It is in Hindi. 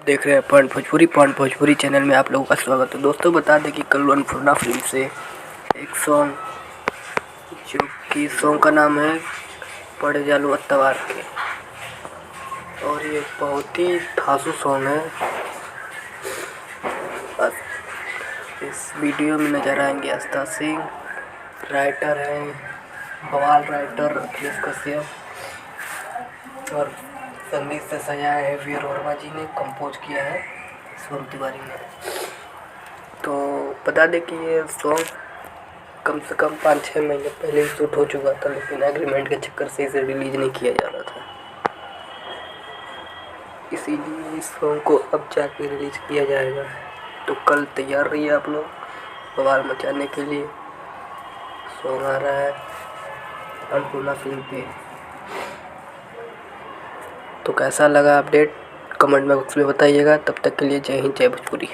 देख रहे हैं पॉइंट भोजपुरी चैनल में आप लोगों का स्वागत है। दोस्तों बता दें कि कल अन्नपूर्णा फिल्म से एक सॉन्ग, जो कि सॉन्ग का नाम है पड़े जालू अत्तवार के, और ये बहुत ही धांसू सॉन्ग है। इस वीडियो में नजर आएंगे आस्था सिंह, राइटर हैं बवाल राइटर अखिलेश कश्यप, और संगीत से सजाया है वीर वर्मा जी ने, कंपोज किया है सोनू तिवारी ने। तो बता दें कि ये सॉन्ग कम से कम 5-6 महीने पहले शूट हो चुका था, लेकिन एग्रीमेंट के चक्कर से इसे रिलीज नहीं किया जा रहा था। इसीलिए इस सॉन्ग को अब जाके रिलीज किया जाएगा। तो कल तैयार रहिए आप लोग बवाल मचाने के लिए। सॉन्ग आ रहा है अन्नपूर्णा फिल्म पे। तो कैसा लगा अपडेट कमेंट बॉक्स में बताइएगा। तब तक के लिए जय हिंद, जय भोजपुरी।